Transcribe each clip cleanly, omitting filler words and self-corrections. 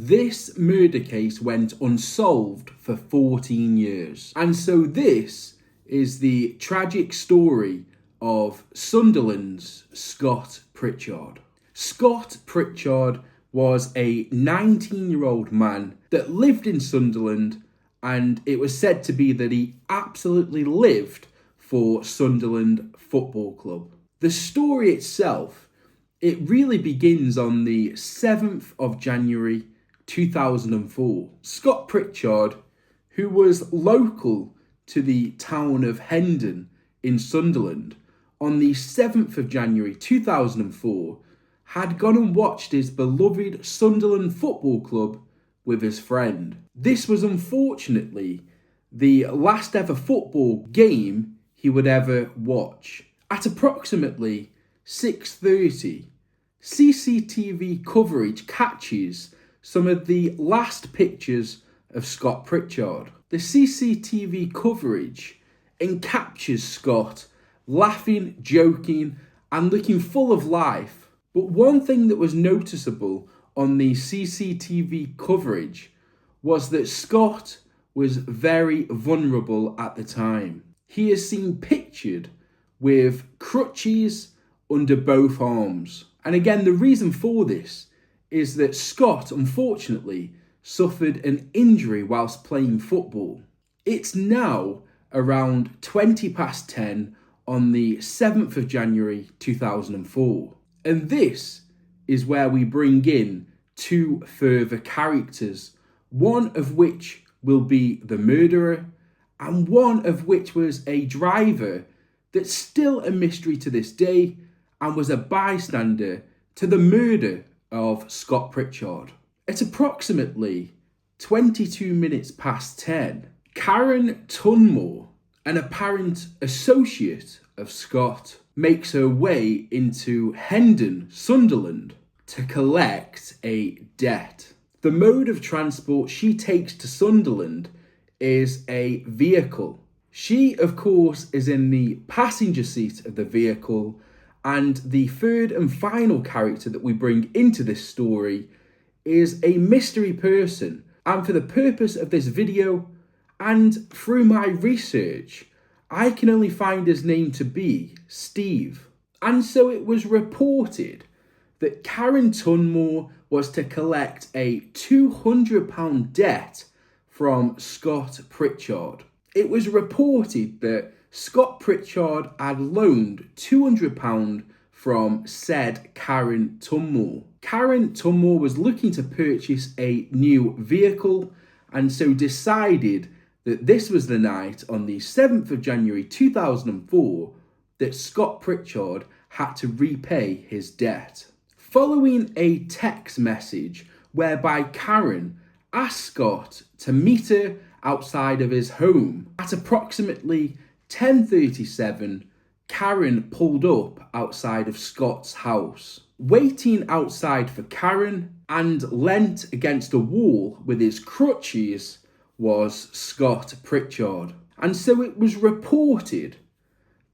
This murder case went unsolved for 14 years. And so this is the tragic story of Sunderland's Scott Pritchard. Scott Pritchard was a 19-year-old man that lived in Sunderland, and it was said to be that he absolutely lived for Sunderland Football Club. The story itself, it really begins on the 7th of January 2004. Scott Pritchard, who was local to the town of Hendon in Sunderland, on the 7th of January 2004, had gone and watched his beloved Sunderland Football Club with his friend. This was unfortunately the last ever football game he would ever watch. At approximately 6:30, CCTV coverage catches some of the last pictures of Scott Pritchard. The CCTV coverage captures Scott laughing, joking, and looking full of life. But one thing that was noticeable on the CCTV coverage was that Scott was very vulnerable at the time. He is seen pictured with crutches under both arms. And again, the reason for this is that Scott, unfortunately, suffered an injury whilst playing football. It's now around 10:20 on the 7th of January 2004. And this is where we bring in two further characters, one of which will be the murderer, and one of which was a driver that's still a mystery to this day and was a bystander to the murder of Scott Pritchard. At approximately 22 minutes past 10, Karen Tunmore, an apparent associate of Scott, makes her way into Hendon, Sunderland, to collect a debt. The mode of transport she takes to Sunderland is a vehicle. She, of course, is in the passenger seat of the vehicle, and the third and final character that we bring into this story is a mystery person. And for the purpose of this video, and through my research, I can only find his name to be Steve. And so it was reported that Karen Tunmore was to collect a £200 debt from Scott Pritchard. It was reported that Scott Pritchard had loaned £200 from said Karen Tunmore. Karen Tunmore was looking to purchase a new vehicle, and so decided that this was the night on the 7th of January 2004 that Scott Pritchard had to repay his debt. Following a text message whereby Karen asked Scott to meet her outside of his home, at approximately 10:37, Karen pulled up outside of Scott's house. Waiting outside for Karen and leant against a wall with his crutches was Scott Pritchard. And so it was reported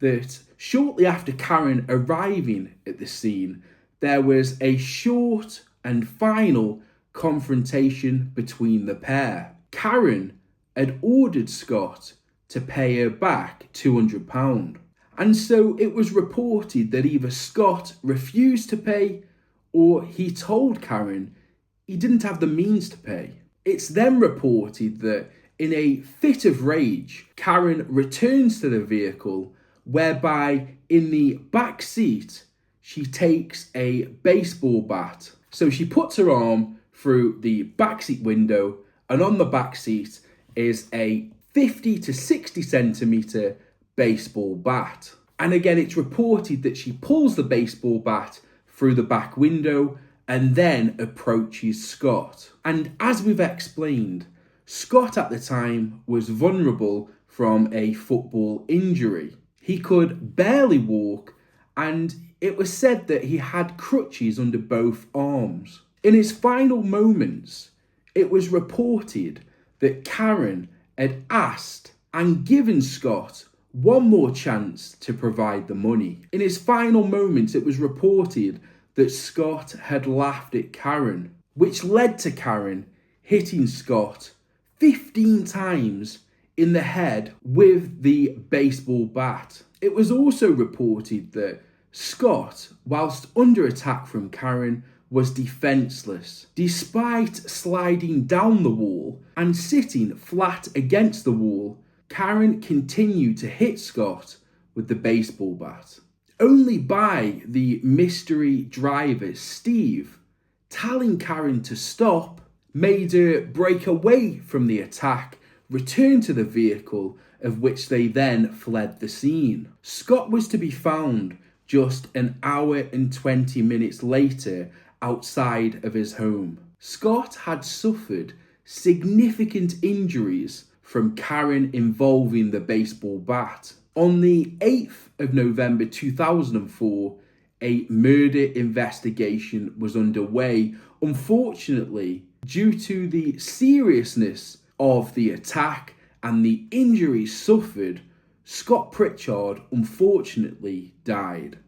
that shortly after Karen arriving at the scene, there was a short and final confrontation between the pair. Karen had ordered Scott to pay her back £200. And so it was reported that either Scott refused to pay or he told Karen he didn't have the means to pay. It's then reported that in a fit of rage, Karen returns to the vehicle, whereby in the back seat, she takes a baseball bat. So she puts her arm through the backseat window, and on the back seat is a 50 to 60 centimetre baseball bat. And again, it's reported that she pulls the baseball bat through the back window and then approaches Scott. And as we've explained, Scott at the time was vulnerable from a football injury. He could barely walk, and it was said that he had crutches under both arms. In his final moments, it was reported that Karen had asked and given Scott one more chance to provide the money. In his final moments, it was reported that Scott had laughed at Karen. which led to Karen hitting Scott 15 times in the head with the baseball bat. It was also reported that Scott, whilst under attack from Karen, was defenceless. Despite sliding down the wall and sitting flat against the wall, Karen continued to hit Scott with the baseball bat. Only by the mystery driver, Steve, telling Karen to stop, made her break away from the attack, return to the vehicle, of which they then fled the scene. Scott was to be found just an hour and 20 minutes later outside of his home. Scott had suffered significant injuries from Karen involving the baseball bat. On the 8th of November 2004, a murder investigation was underway. Unfortunately, due to the seriousness of the attack and the injuries suffered, Scott Pritchard unfortunately died.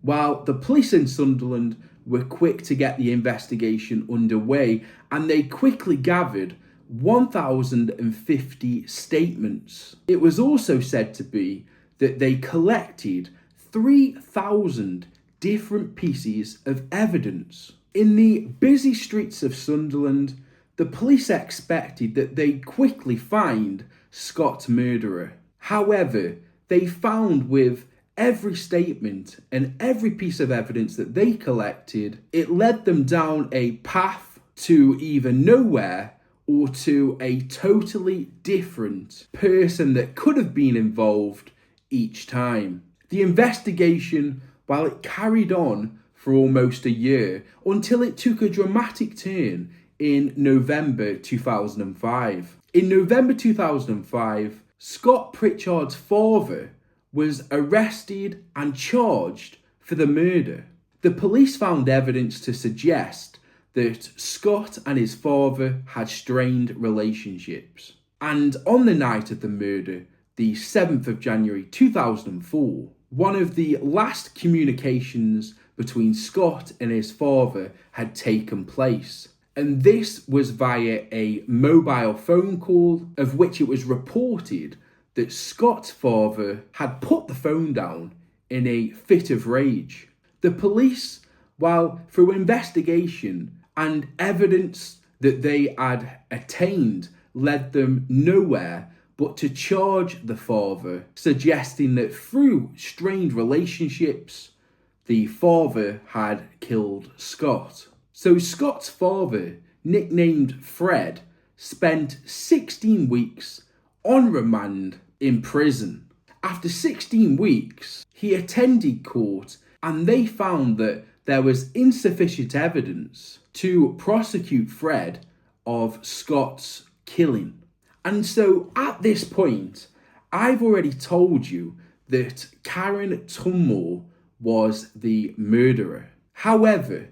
While the police in Sunderland were quick to get the investigation underway, and they quickly gathered 1,050 statements. It was also said to be that they collected 3,000 different pieces of evidence. In the busy streets of Sunderland, the police expected that they'd quickly find Scott's murderer. However, they found with every statement and every piece of evidence that they collected, it led them down a path to either nowhere or to a totally different person that could have been involved each time. The investigation, while it carried on for almost a year, until it took a dramatic turn in November 2005. In November 2005, Scott Pritchard's father was arrested and charged for the murder. The police found evidence to suggest that Scott and his father had strained relationships. And on the night of the murder, the 7th of January 2004, one of the last communications between Scott and his father had taken place. And this was via a mobile phone call, of which it was reported that Scott's father had put the phone down in a fit of rage. The police, while through investigation and evidence that they had attained, led them nowhere but to charge the father, suggesting that through strained relationships, the father had killed Scott. So Scott's father, nicknamed Fred, spent 16 weeks on remand in prison. After 16 weeks, he attended court and they found that there was insufficient evidence to prosecute Fred of Scott's killing. And so at this point, I've already told you that Karen Tunmore was the murderer. However,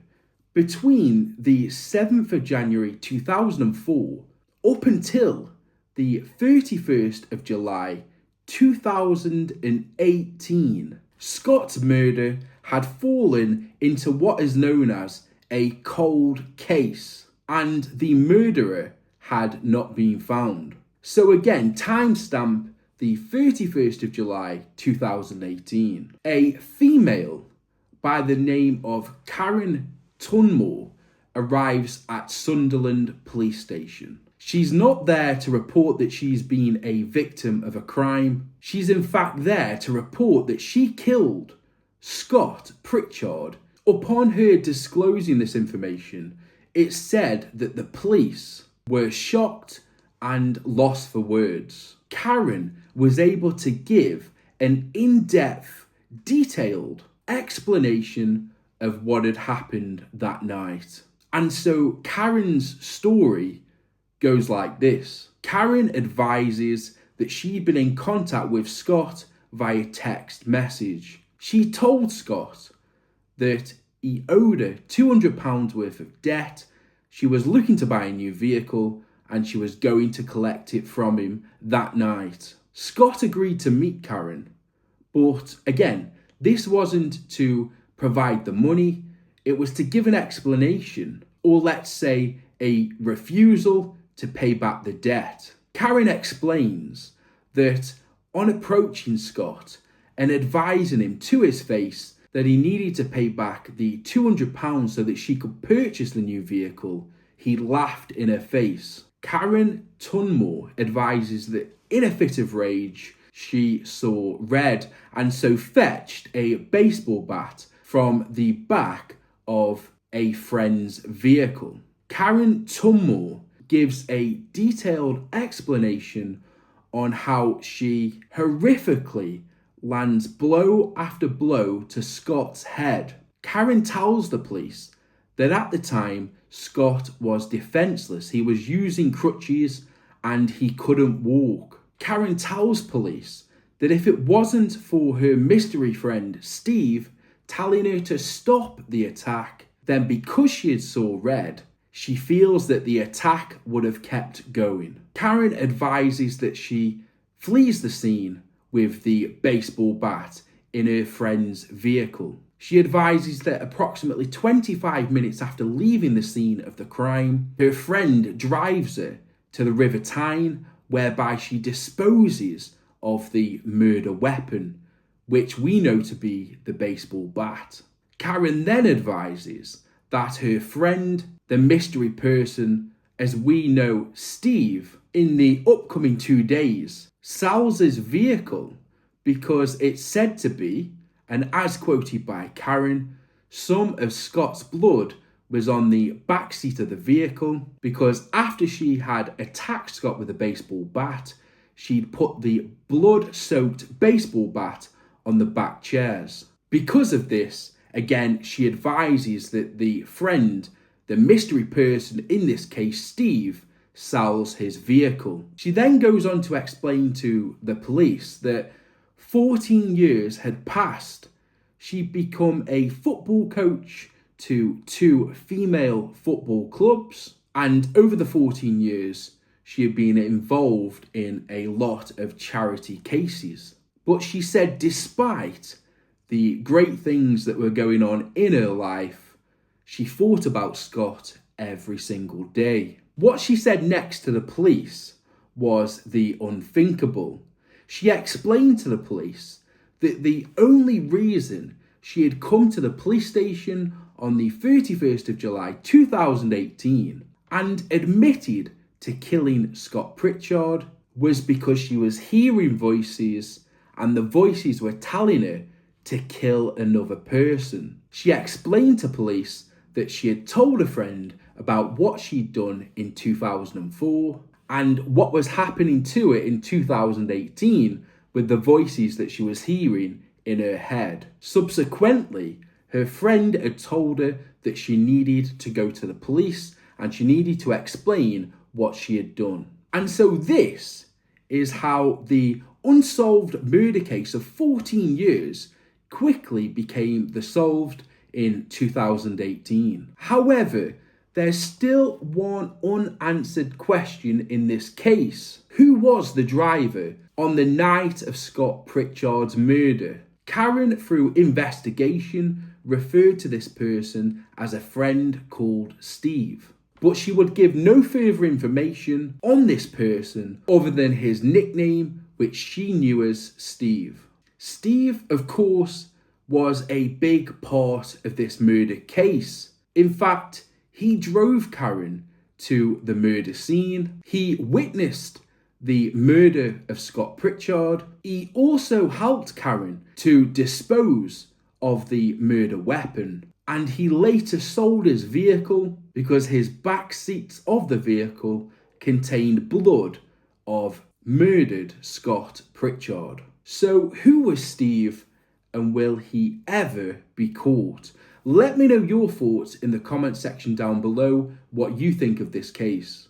between the 7th of January 2004 up until the 31st of July 2018, Scott's murder had fallen into what is known as a cold case, and the murderer had not been found. So again, timestamp the 31st of July 2018. A female by the name of Karen Tunmore arrives at Sunderland police station. She's not there to report that she's been a victim of a crime. She's in fact there to report that she killed Scott Pritchard. Upon her disclosing this information, it's said that the police were shocked and lost for words. Karen was able to give an in-depth, detailed explanation of what had happened that night. And so Karen's story goes like this. Karen advises that she'd been in contact with Scott via text message. She told Scott that he owed her £200 worth of debt, she was looking to buy a new vehicle, and she was going to collect it from him that night. Scott agreed to meet Karen, but again, this wasn't to provide the money, it was to give an explanation or let's say a refusal to pay back the debt. Karen explains that on approaching Scott and advising him to his face that he needed to pay back the £200 so that she could purchase the new vehicle, he laughed in her face. Karen Tunmore advises that in a fit of rage, she saw red and so fetched a baseball bat from the back of a friend's vehicle. Karen Tunmore gives a detailed explanation on how she horrifically lands blow after blow to Scott's head. Karen tells the police that at the time, Scott was defenseless. He was using crutches and he couldn't walk. Karen tells police that if it wasn't for her mystery friend, Steve, telling her to stop the attack, then because she had saw red, she feels that the attack would have kept going. Karen advises that she flees the scene with the baseball bat in her friend's vehicle. She advises that approximately 25 minutes after leaving the scene of the crime, her friend drives her to the River Tyne, whereby she disposes of the murder weapon, which we know to be the baseball bat. Karen then advises that her friend, the mystery person, as we know Steve, in the upcoming 2 days, sells his vehicle because it's said to be, and as quoted by Karen, some of Scott's blood was on the back seat of the vehicle because after she had attacked Scott with a baseball bat, she'd put the blood-soaked baseball bat on the back chairs. Because of this, again, she advises that the friend, the mystery person in this case, Steve, sells his vehicle. She then goes on to explain to the police that 14 years had passed. She'd become a football coach to 2 female football clubs, and over the 14 years, she had been involved in a lot of charity cases. But she said despite the great things that were going on in her life, she thought about Scott every single day. What she said next to the police was the unthinkable. She explained to the police that the only reason she had come to the police station on the 31st of July 2018 and admitted to killing Scott Pritchard was because she was hearing voices and the voices were telling her to kill another person. She explained to police that she had told a friend about what she'd done in 2004 and what was happening to her in 2018 with the voices that she was hearing in her head. Subsequently, her friend had told her that she needed to go to the police and she needed to explain what she had done. And so this is how the unsolved murder case of 14 years quickly became the solved in 2018. However, there's still one unanswered question in this case. Who was the driver on the night of Scott Pritchard's murder? Karen, through investigation, referred to this person as a friend called Steve. But she would give no further information on this person other than his nickname, which she knew as Steve. Steve, of course, was a big part of this murder case. In fact, he drove Karen to the murder scene. He witnessed the murder of Scott Pritchard. He also helped Karen to dispose of the murder weapon. And he later sold his vehicle because his back seats of the vehicle contained blood of murdered Scott Pritchard. So who was Steve and will he ever be caught? Let me know your thoughts in the comment section down below, what you think of this case.